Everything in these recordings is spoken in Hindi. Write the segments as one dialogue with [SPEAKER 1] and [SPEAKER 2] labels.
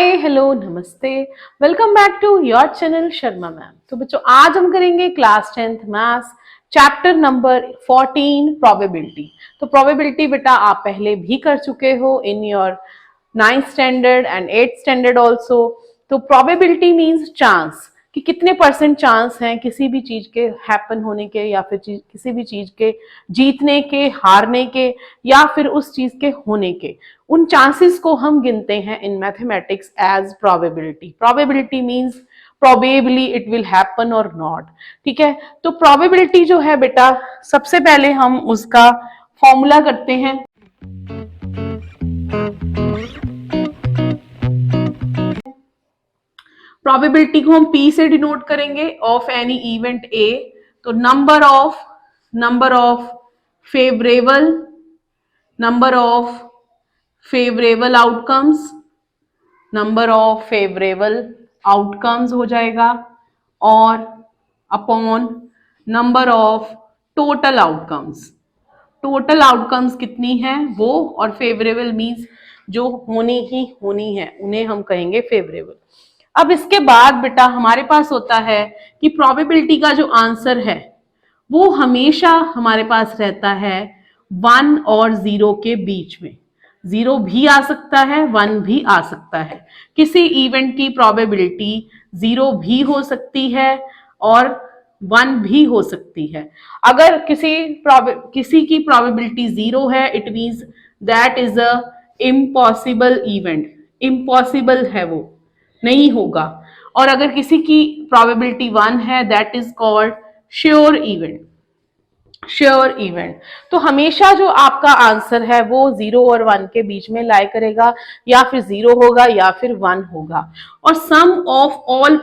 [SPEAKER 1] हाय हेलो नमस्ते, welcome back to your channel Sharma ma'am. तो बच्चों आज हम करेंगे class 10th maths chapter number 14 probability. तो प्रोबेबिलिटी बेटा आप पहले भी कर चुके हो in your 9th standard and 8th standard also. तो प्रोबेबिलिटी मीन्स चांस, कि कितने परसेंट चांस हैं किसी भी चीज के हैपन होने के, या फिर किसी भी चीज के जीतने के, हारने के, या फिर उस चीज के होने के। उन चांसेस को हम गिनते हैं in mathematics as probability. Probability means probably it will happen और नॉट। ठीक है, तो प्रोबेबिलिटी जो है बेटा, सबसे पहले हम उसका फॉर्मूला करते हैं। प्रोबेबिलिटी को हम P से डिनोट करेंगे ऑफ एनी इवेंट A। तो नंबर ऑफ फेवरेबल आउटकम्स हो जाएगा, और upon number of total outcomes कितनी है वो, और फेवरेबल मीन्स जो होनी है उन्हें हम कहेंगे फेवरेबल। अब इसके बाद बेटा हमारे पास होता है कि प्रोबेबिलिटी का जो आंसर है वो हमेशा हमारे पास रहता है 1 और 0 के बीच में। 0 भी आ सकता है, 1 भी आ सकता है। किसी इवेंट की प्रोबेबिलिटी 0 भी हो सकती है और 1 भी हो सकती है। अगर किसी की प्रोबेबिलिटी 0 है, it means that is a impossible event. Impossible है, वो नहीं होगा। और अगर किसी की प्रोबेबिलिटी 1 है, that is called sure event. तो हमेशा जो आपका आंसर है वो 0 और 1 के बीच में लाई करेगा, या फिर 0 होगा या फिर 1 होगा। और sum of all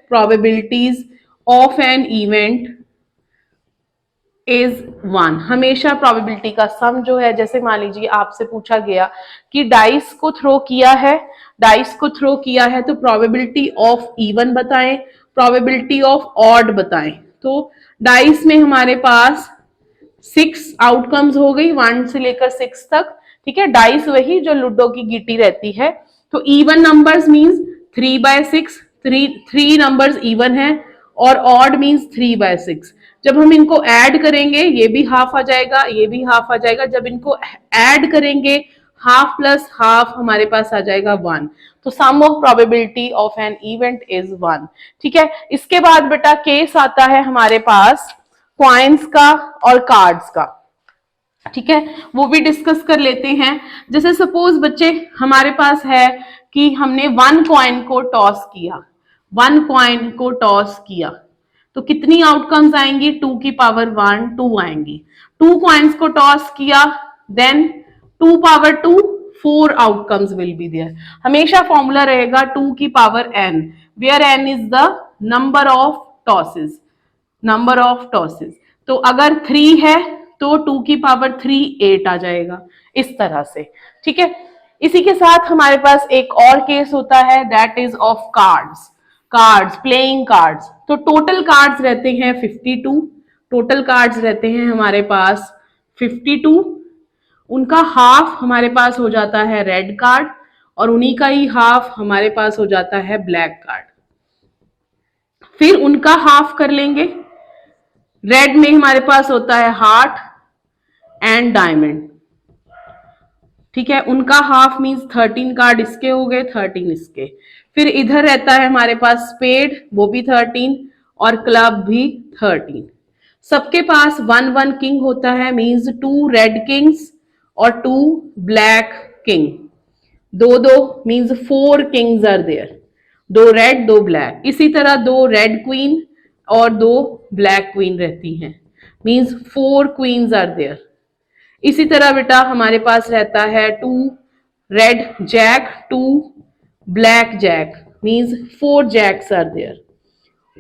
[SPEAKER 1] probabilities of an event is 1। हमेशा प्रोबेबिलिटी का सम जो है, जैसे मान लीजिए आपसे पूछा गया कि डाइस को थ्रो किया है तो प्रोबेबिलिटी ऑफ इवन बताएं, प्रोबेबिलिटी ऑफ ऑड बताएं। तो डाइस में हमारे पास 6 आउटकम्स हो गई, 1 से लेकर 6 तक। ठीक है, डाइस वही जो लूडो की गीटी रहती है। तो even numbers means 3/6, 3 numbers even है, और ऑड मींस 3/6। जब हम इनको ऐड करेंगे ये भी हाफ आ जाएगा, ये भी हाफ आ जाएगा। जब इनको ऐड करेंगे हाफ प्लस हाफ हमारे पास आ जाएगा 1। तो sum of probability of an event is 1। ठीक है, इसके बाद बेटा केस आता है हमारे पास कॉइन्स का और कार्ड्स का। ठीक है, वो भी डिस्कस कर लेते हैं। जैसे सपोज बच्चे हमारे पास है कि हमने 1 कॉइन को टॉस किया, तो कितनी आउटकम्स आएंगी? 2 की पावर 1 2 आएंगी। 2 कॉइन्स को टॉस किया, then 2 power 2 4 outcomes will be there. हमेशा फॉर्मूला रहेगा 2 की power n, where n is the number of tosses. तो अगर 3 है तो 2 की पावर 3 8 आ जाएगा, इस तरह से। ठीक है, इसी के साथ हमारे पास एक और केस होता है, that is of playing cards. तो टोटल कार्ड्स रहते हैं 52 हमारे पास 52। उनका हाफ हमारे पास हो जाता है रेड कार्ड, और उन्हीं का ही हाफ हमारे पास हो जाता है ब्लैक कार्ड। फिर उनका हाफ कर लेंगे। रेड में हमारे पास होता है हार्ट एंड डायमंड। ठीक है, उनका हाफ मींस 13 कार्ड इसके हो गए, 13 इसके। फिर इधर रहता है हमारे पास स्पेड, वो भी 13, और क्लब भी 13। सबके पास 1 किंग होता है, मींस 2 रेड किंग्स और 2 black king. 2 means 4 kings are there, 2 red 2 black. इसी तरह 2 रेड क्वीन और 2 ब्लैक क्वीन रहती हैं, मींस 4 क्वींस आर देयर। इसी तरह बेटा हमारे पास रहता है 2 red jack 2 black jack, means 4 jacks are there.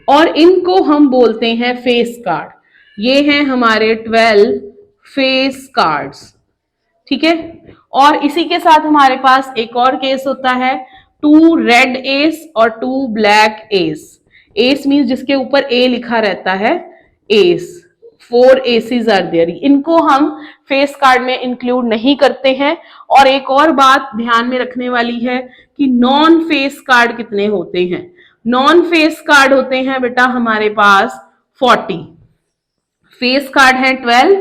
[SPEAKER 1] और इनको हम बोलते हैं फेस कार्ड। ये हैं हमारे 12 फेस कार्ड्स। ठीक है, और इसी के साथ हमारे पास एक और केस होता है 2 रेड एस और 2 ब्लैक एस। एस मींस जिसके ऊपर ए लिखा रहता है, एस 4 एसीज आर देयर, इनको हम फेस कार्ड में इंक्लूड नहीं करते हैं। और एक और बात ध्यान में रखने वाली है कि नॉन फेस कार्ड कितने होते हैं। नॉन फेस कार्ड होते हैं बेटा हमारे पास 40, फेस कार्ड है 12,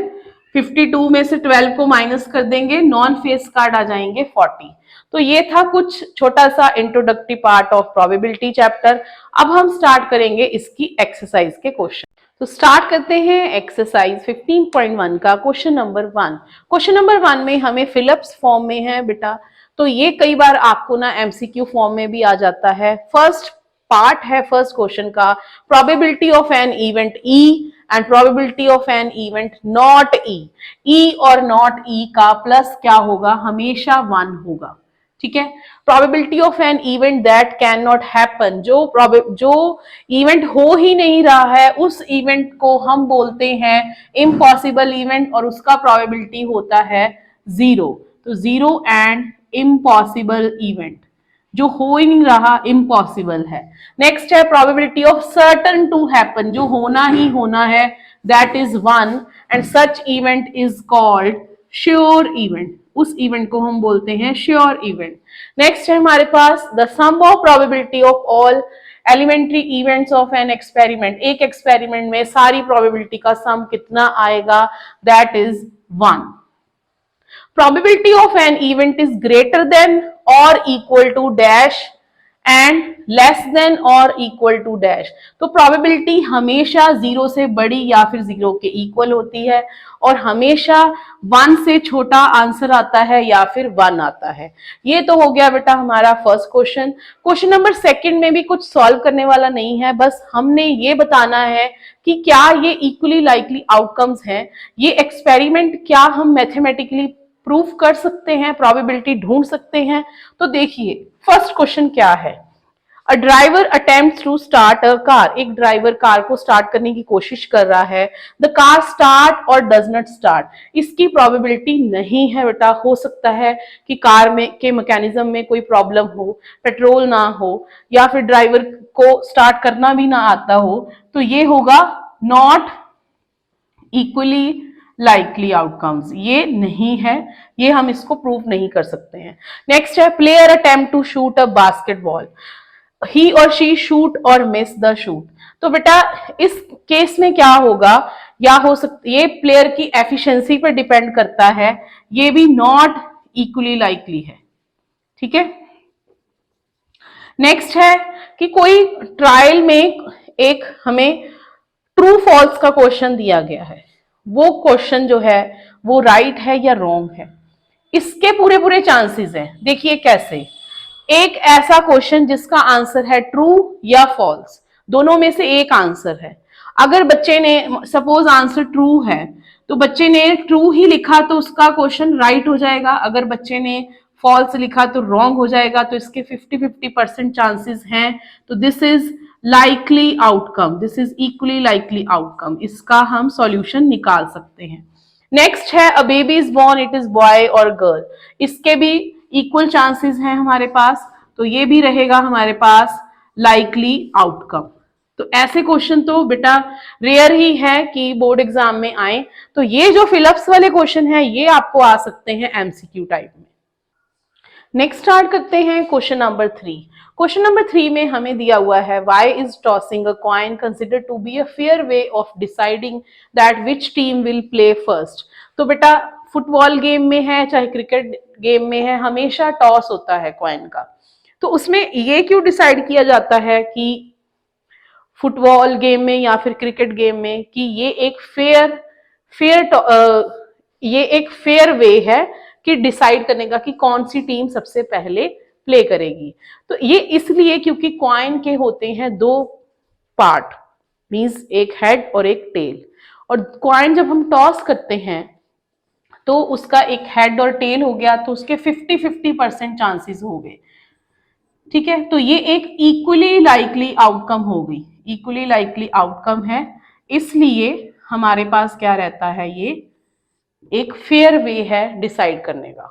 [SPEAKER 1] 52 में से 12 को माइनस कर देंगे, नॉन फेस कार्ड आ जाएंगे 40। तो ये था कुछ छोटा सा introductory part of probability chapter. अब हम स्टार्ट करेंगे इसकी एक्सरसाइज के क्वेश्चन। तो स्टार्ट करते हैं एक्सरसाइज 15.1 का क्वेश्चन नंबर 1। क्वेश्चन नंबर 1 में हमें फिलिप्स फॉर्म में है बेटा, तो ये कई बार आपको ना एमसीक्यू फॉर्म में भी आ जाता है। फर्स्ट पार्ट है फर्स्ट क्वेश्चन का, probability of an event E and probability of an event not E. E और नॉट ई का प्लस क्या होगा, हमेशा 1 होगा। ठीक है, probability of an event that can not happen, जो इवेंट हो ही नहीं रहा है उस इवेंट को हम बोलते हैं इम्पॉसिबल इवेंट, और उसका प्रोबेबिलिटी होता है 0। तो 0 एंड इम्पॉसिबल इवेंट, जो हो ही नहीं रहा इम्पॉसिबल है। नेक्स्ट है probability of certain to happen, जो होना ही होना है, that is 1 and such event is called sure event, उस इवेंट को हम बोलते हैं श्योर इवेंट। नेक्स्ट है हमारे पास the sum of probability of all elementary events of an experiment, एक एक्सपेरिमेंट में सारी प्रोबेबिलिटी का सम कितना आएगा, that is 1। Probability of an event is greater than or equal to dash and less than or equal to dash। तो probability हमेशा 0 से बड़ी या फिर 0 के इक्वल होती है, और हमेशा 1 से छोटा आंसर आता है या फिर 1 आता है। ये तो हो गया बेटा हमारा first question. Question number second में भी कुछ सॉल्व करने वाला नहीं है, बस हमने ये बताना है कि क्या ये इक्वली लाइकली आउटकम्स हैं, ये एक्सपेरिमेंट क्या हम मैथमेटिकली प्रूफ कर सकते हैं, प्रोबेबिलिटी ढूंढ सकते हैं। तो देखिए फर्स्ट क्वेश्चन क्या है, a driver attempts to start a car, एक ड्राइवर कार को स्टार्ट करने की कोशिश कर रहा है। द कार स्टार्ट और डज नॉट स्टार्ट, इसकी प्रोबेबिलिटी नहीं है बेटा। हो सकता है कि कार में के मैकेनिज्म में कोई प्रॉब्लम हो, पेट्रोल ना हो, या फिर ड्राइवर को स्टार्ट करना भी ना आता हो, तो ये होगा नॉट इक्वली लाइकली आउटकम्स, ये नहीं है, ये हम इसको प्रूव नहीं कर सकते हैं। नेक्स्ट है player attempt to shoot a basketball, he और शी शूट और मिस द शूट। तो बेटा इस केस में क्या होगा, या हो सकता ये प्लेयर की एफिशिएंसी पर डिपेंड करता है, ये भी नॉट इक्वली लाइकली है। ठीक है, नेक्स्ट है कि कोई ट्रायल में एक हमें ट्रू फॉल्स का क्वेश्चन दिया गया है, वो क्वेश्चन जो है वो राइट है या रॉन्ग है, इसके पूरे पूरे चांसेस हैं। देखिए कैसे, एक ऐसा क्वेश्चन जिसका आंसर है ट्रू या फॉल्स, दोनों में से एक आंसर है। अगर बच्चे ने सपोज आंसर ट्रू है तो बच्चे ने ट्रू ही लिखा तो उसका क्वेश्चन राइट हो जाएगा, अगर बच्चे ने फॉल्स लिखा तो रॉन्ग हो जाएगा। तो इसके 50-50% चांसेस हैं। तो this is likely outcome, this is equally likely outcome, इसका हम सॉल्यूशन निकाल सकते हैं। नेक्स्ट है a baby is born, it is boy और गर्ल, इसके भी इक्वल चांसेस हैं हमारे पास, तो ये भी रहेगा हमारे पास लाइकली आउटकम। तो ऐसे क्वेश्चन तो बेटा रेयर ही है कि बोर्ड एग्जाम में आए, तो ये जो फिलिप्स वाले क्वेश्चन है ये आपको आ सकते हैं एमसीक्यू टाइप में। नेक्स्ट स्टार्ट करते हैं क्वेश्चन नंबर 3। क्वेश्चन नंबर 3 में हमें दिया हुआ है why is tossing a coin considered to be a fair way of deciding that which team will play first. तो बेटा फुटबॉल गेम में है चाहे क्रिकेट गेम में है, हमेशा टॉस होता है कॉइन का। तो उसमें ये क्यों डिसाइड किया जाता है कि फुटबॉल गेम में या फिर क्रिकेट गेम में कि ये एक फेयर वे है कि डिसाइड करने का कि कौन सी टीम सबसे पहले प्ले करेगी। तो ये इसलिए क्योंकि कॉइन के होते हैं 2 पार्ट, मींस एक हेड और एक टेल, और कॉइन जब हम टॉस करते हैं तो उसका एक हेड और टेल हो गया, तो उसके 50-50% चांसेस हो गए। ठीक है, तो ये एक इक्वली लाइकली आउटकम हो गई, इक्वली लाइकली आउटकम है, इसलिए हमारे पास क्या रहता है, ये एक फेयर वे है डिसाइड करने का।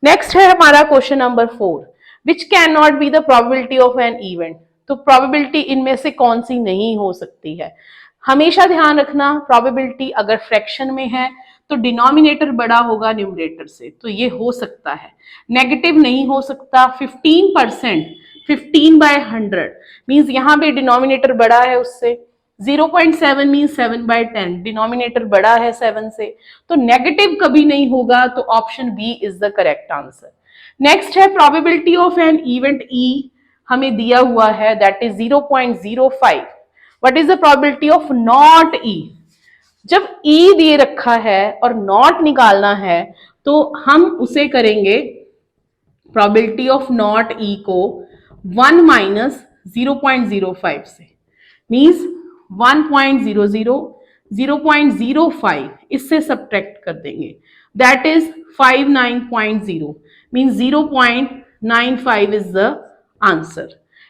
[SPEAKER 1] नेक्स्ट है हमारा question number 4, which can not be the probability of an event. तो प्रोबेबिलिटी इनमें से कौन सी नहीं हो सकती है, हमेशा ध्यान रखना प्रोबेबिलिटी अगर फ्रैक्शन में है तो डिनोमिनेटर बड़ा होगा न्यूमरेटर से, तो ये हो सकता है, नेगेटिव नहीं हो सकता। 15%, 15/100 मीन्स यहाँ पे डिनोमिनेटर बड़ा है उससे। 0.7 मीन्स 7/10, डिनोमिनेटर बड़ा है 7 से, तो नेगेटिव कभी नहीं होगा, तो option B is the correct answer. Next है probability of an event E, हमें दिया हुआ है that is 0.05। What is the probability of not E? जब ई दिए रखा है और नॉट निकालना है तो हम उसे करेंगे प्रोबेबिलिटी ऑफ नॉट ई को 1 माइनस 0.05 से, मीन्स 1.00, 0.05 इससे सब्ट्रैक्ट कर देंगे, that is 59.0 means 0.95 is the answer.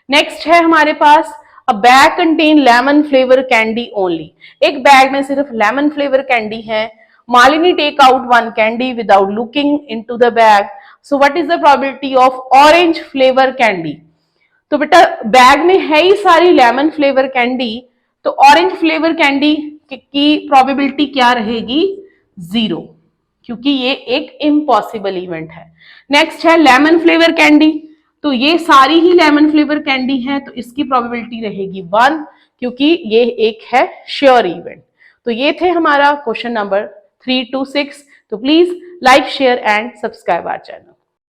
[SPEAKER 1] Next है हमारे पास a bag contain lemon flavour candy only, एक बैग में सिर्फ लेमन फ्लेवर कैंडी है। Malini take out one candy without looking into the bag, so what is the probability of orange flavour candy? तो बेटा बैग में है ही सारी लेमन फ्लेवर कैंडी, तो ऑरेंज फ्लेवर कैंडी की प्रोबेबिलिटी क्या रहेगी? 0, क्योंकि ये एक इम्पॉसिबल इवेंट है। नेक्स्ट है लेमन फ्लेवर कैंडी, तो ये सारी ही लेमन फ्लेवर कैंडी है, तो इसकी प्रोबेबिलिटी रहेगी 1, क्योंकि ये एक है श्योर इवेंट। तो ये थे हमारा क्वेश्चन नंबर 3 to 6। तो please like, share and subscribe our channel.